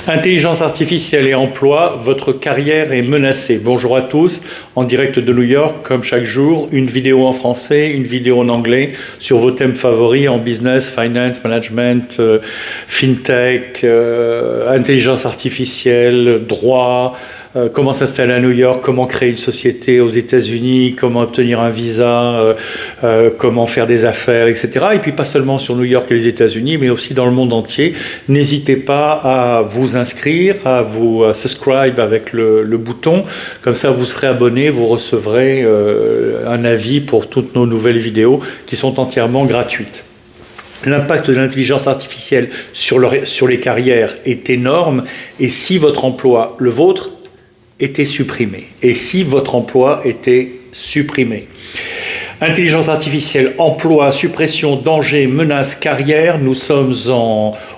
Intelligence artificielle et emploi, votre carrière est menacée. Bonjour à tous, en direct de New York, comme chaque jour, une vidéo en français, une vidéo en anglais sur vos thèmes favoris en business, finance, management, fintech, intelligence artificielle, droit, comment s'installer à New York, comment créer une société aux États-Unis, comment obtenir un visa, comment faire des affaires, etc. Et puis pas seulement sur New York et les États-Unis, mais aussi dans le monde entier. N'hésitez pas à vous inscrire, à vous subscribe avec le bouton. Comme ça, vous serez abonné, vous recevrez un avis pour toutes nos nouvelles vidéos qui sont entièrement gratuites. L'impact de l'intelligence artificielle sur les carrières est énorme. Et si votre emploi, le vôtre, était supprimé. Et si votre emploi était supprimé. Intelligence artificielle, emploi, suppression, danger, menace, carrière, nous sommes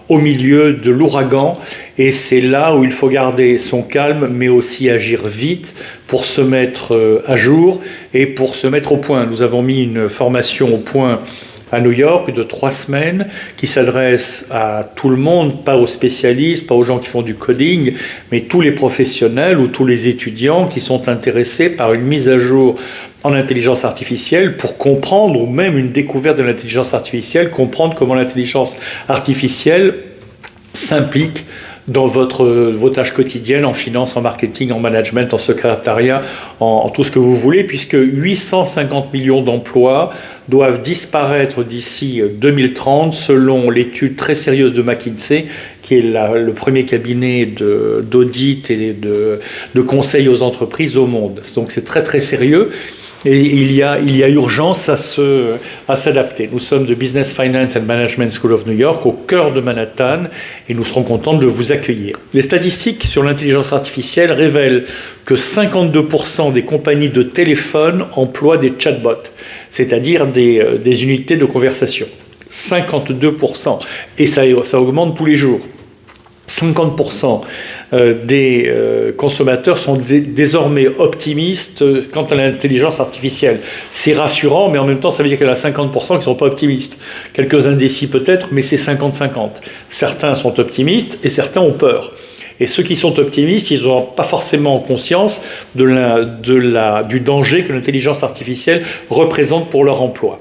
au milieu de l'ouragan et c'est là où il faut garder son calme mais aussi agir vite pour se mettre à jour et pour se mettre au point. Nous avons mis une formation au point à New York de 3 semaines qui s'adresse à tout le monde, pas aux spécialistes, pas aux gens qui font du coding, mais tous les professionnels ou tous les étudiants qui sont intéressés par une mise à jour en intelligence artificielle pour comprendre, ou même une découverte de l'intelligence artificielle, comprendre comment l'intelligence artificielle s'implique dans vos tâches quotidiennes, en finance, en marketing, en management, en secrétariat, en tout ce que vous voulez, puisque 850 millions d'emplois doivent disparaître d'ici 2030, selon l'étude très sérieuse de McKinsey, qui est le premier cabinet d'audit et de conseil aux entreprises au monde. Donc c'est très très sérieux. Et il y a urgence à s'adapter. Nous sommes de Business Finance and Management School of New York, au cœur de Manhattan, et nous serons contents de vous accueillir. Les statistiques sur l'intelligence artificielle révèlent que 52% des compagnies de téléphone emploient des chatbots, c'est-à-dire des unités de conversation. 52%. Et ça augmente tous les jours. 50% des consommateurs sont désormais optimistes quant à l'intelligence artificielle. C'est rassurant, mais en même temps, ça veut dire qu'il y en a 50% qui ne sont pas optimistes. Quelques indécis peut-être, mais c'est 50-50. Certains sont optimistes et certains ont peur. Et ceux qui sont optimistes, ils n'ont pas forcément conscience du danger que l'intelligence artificielle représente pour leur emploi.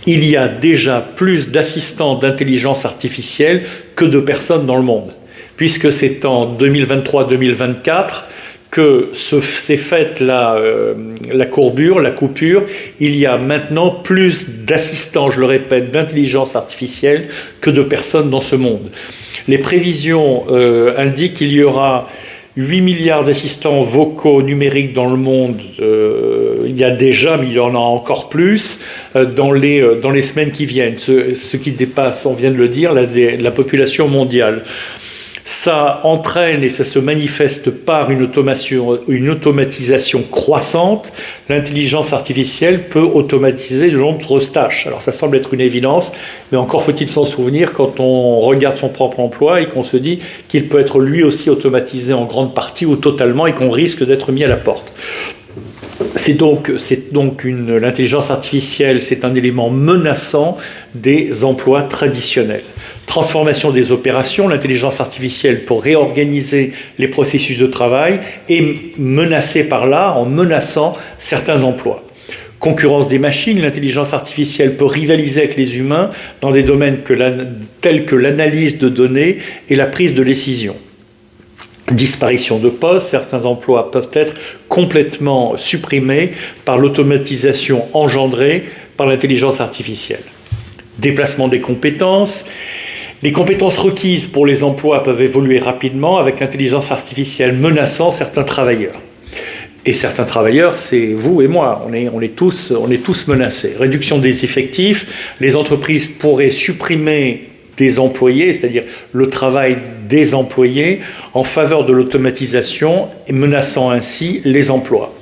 Il y a déjà plus d'assistants d'intelligence artificielle que de personnes dans le monde, puisque c'est en 2023-2024 que s'est faite la courbure, la coupure. Il y a maintenant plus d'assistants, je le répète, d'intelligence artificielle que de personnes dans ce monde. Les prévisions indiquent qu'il y aura 8 milliards d'assistants vocaux numériques dans le monde, il y a déjà, mais il y en a encore plus, dans les semaines qui viennent, ce qui dépasse, on vient de le dire, la population mondiale. Ça entraîne et ça se manifeste par une automatisation croissante. L'intelligence artificielle peut automatiser de nombreuses tâches. Alors ça semble être une évidence, mais encore faut-il s'en souvenir quand on regarde son propre emploi et qu'on se dit qu'il peut être lui aussi automatisé en grande partie ou totalement et qu'on risque d'être mis à la porte. L'intelligence artificielle, c'est un élément menaçant des emplois traditionnels. Transformation des opérations, l'intelligence artificielle pour réorganiser les processus de travail est menacée par là en menaçant certains emplois. Concurrence des machines, l'intelligence artificielle peut rivaliser avec les humains dans des domaines tels que l'analyse de données et la prise de décision. Disparition de postes, certains emplois peuvent être complètement supprimés par l'automatisation engendrée par l'intelligence artificielle. Déplacement des compétences. Les compétences requises pour les emplois peuvent évoluer rapidement avec l'intelligence artificielle menaçant certains travailleurs. Et certains travailleurs, c'est vous et moi, on est tous menacés. Réduction des effectifs, les entreprises pourraient supprimer des employés, c'est-à-dire le travail des employés, en faveur de l'automatisation et menaçant ainsi les emplois.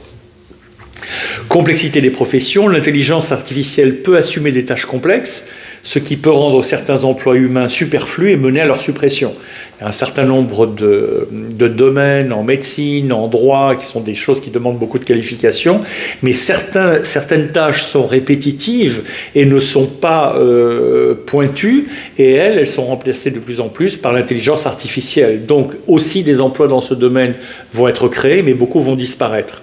Complexité des professions, l'intelligence artificielle peut assumer des tâches complexes, ce qui peut rendre certains emplois humains superflus et mener à leur suppression. Il y a un certain nombre de domaines en médecine, en droit, qui sont des choses qui demandent beaucoup de qualifications, mais certaines tâches sont répétitives et ne sont pas pointues, et elles sont remplacées de plus en plus par l'intelligence artificielle. Donc aussi des emplois dans ce domaine vont être créés, mais beaucoup vont disparaître.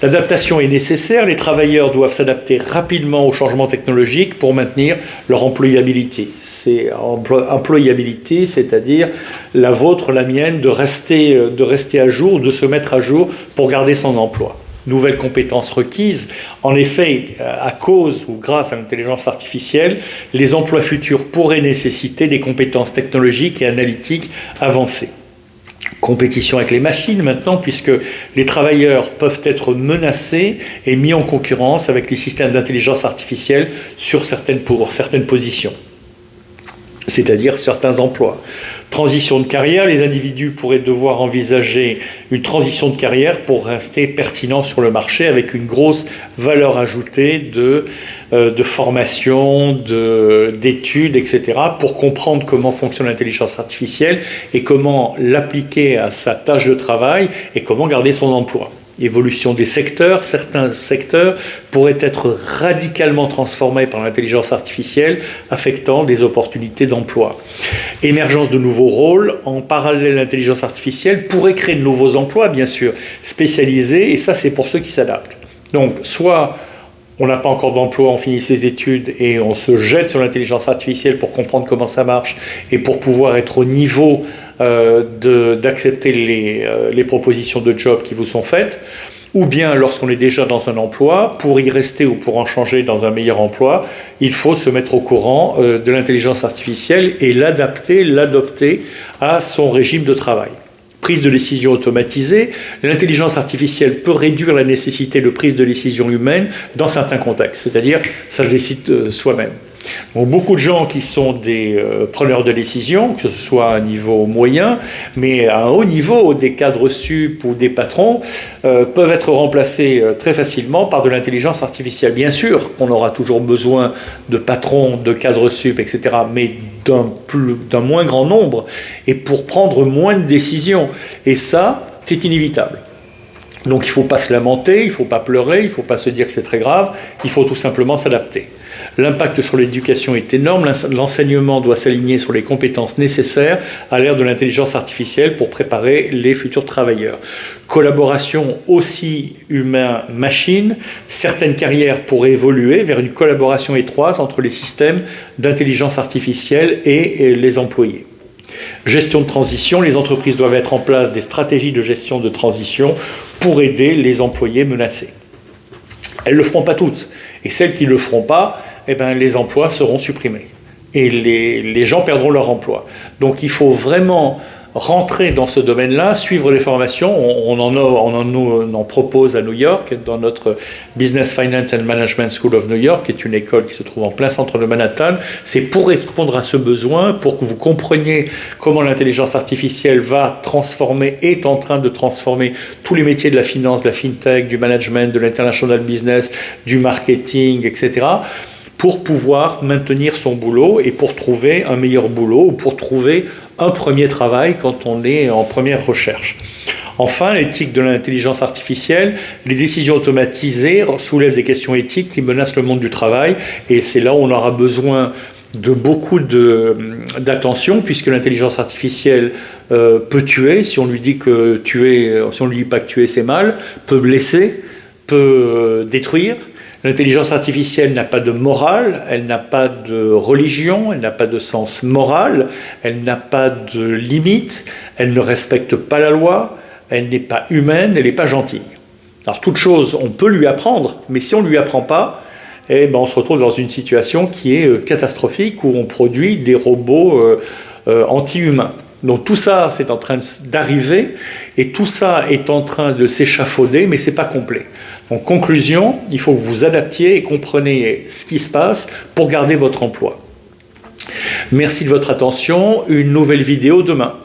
L'adaptation est nécessaire, les travailleurs doivent s'adapter rapidement aux changements technologiques pour maintenir leur employabilité. C'est employabilité, c'est-à-dire la vôtre, la mienne, de rester à jour, de se mettre à jour pour garder son emploi. Nouvelles compétences requises. En effet, à cause ou grâce à l'intelligence artificielle, les emplois futurs pourraient nécessiter des compétences technologiques et analytiques avancées. Compétition avec les machines maintenant, puisque les travailleurs peuvent être menacés et mis en concurrence avec les systèmes d'intelligence artificielle pour certaines positions, c'est-à-dire certains emplois. Transition de carrière, les individus pourraient devoir envisager une transition de carrière pour rester pertinents sur le marché avec une grosse valeur ajoutée de formation, d'études, etc. pour comprendre comment fonctionne l'intelligence artificielle et comment l'appliquer à sa tâche de travail et comment garder son emploi. Évolution des secteurs, certains secteurs pourraient être radicalement transformés par l'intelligence artificielle, affectant des opportunités d'emploi. Émergence de nouveaux rôles, en parallèle l'intelligence artificielle pourrait créer de nouveaux emplois, bien sûr, spécialisés, et ça c'est pour ceux qui s'adaptent. Donc soit on n'a pas encore d'emploi, on finit ses études et on se jette sur l'intelligence artificielle pour comprendre comment ça marche et pour pouvoir être au niveau d'accepter les propositions de job qui vous sont faites, ou bien lorsqu'on est déjà dans un emploi, pour y rester ou pour en changer dans un meilleur emploi, il faut se mettre au courant de l'intelligence artificielle et l'adopter à son régime de travail. Prise de décision automatisée, l'intelligence artificielle peut réduire la nécessité de prise de décision humaine dans certains contextes, c'est-à-dire ça se décide soi-même. Donc, beaucoup de gens qui sont des preneurs de décision, que ce soit à un niveau moyen, mais à un haut niveau, des cadres sup ou des patrons, peuvent être remplacés très facilement par de l'intelligence artificielle. Bien sûr, on aura toujours besoin de patrons, de cadres sup, etc., mais d'un moins grand nombre, et pour prendre moins de décisions. Et ça, c'est inévitable. Donc il ne faut pas se lamenter, il ne faut pas pleurer, il ne faut pas se dire que c'est très grave, il faut tout simplement s'adapter. L'impact sur l'éducation est énorme, l'enseignement doit s'aligner sur les compétences nécessaires à l'ère de l'intelligence artificielle pour préparer les futurs travailleurs. Collaboration aussi humain-machine, certaines carrières pourraient évoluer vers une collaboration étroite entre les systèmes d'intelligence artificielle et les employés. Gestion de transition, les entreprises doivent mettre en place des stratégies de gestion de transition pour aider les employés menacés. Elles ne le feront pas toutes, et celles qui ne le feront pas, les emplois seront supprimés, et les gens perdront leur emploi. Donc il faut vraiment rentrer dans ce domaine-là, suivre les formations. On en propose à New York, dans notre Business Finance and Management School of New York, qui est une école qui se trouve en plein centre de Manhattan. C'est pour répondre à ce besoin, pour que vous compreniez comment l'intelligence artificielle est en train de transformer tous les métiers de la finance, de la fintech, du management, de l'international business, du marketing, etc., pour pouvoir maintenir son boulot et pour trouver un meilleur boulot ou pour trouver un premier travail quand on est en première recherche. Enfin, l'éthique de l'intelligence artificielle, les décisions automatisées soulèvent des questions éthiques qui menacent le monde du travail, et c'est là où on aura besoin de beaucoup d'attention, puisque l'intelligence artificielle peut tuer, si on lui dit si on lui dit pas que tuer c'est mal, peut blesser, peut détruire. L'intelligence artificielle n'a pas de morale, elle n'a pas de religion, elle n'a pas de sens moral, elle n'a pas de limite, elle ne respecte pas la loi, elle n'est pas humaine, elle n'est pas gentille. Alors toute chose, on peut lui apprendre, mais si on ne lui apprend pas, on se retrouve dans une situation qui est catastrophique, où on produit des robots anti-humains. Donc tout ça, c'est en train d'arriver, et tout ça est en train de s'échafauder, mais ce n'est pas complet. En conclusion, il faut que vous adaptiez et compreniez ce qui se passe pour garder votre emploi. Merci de votre attention. Une nouvelle vidéo demain.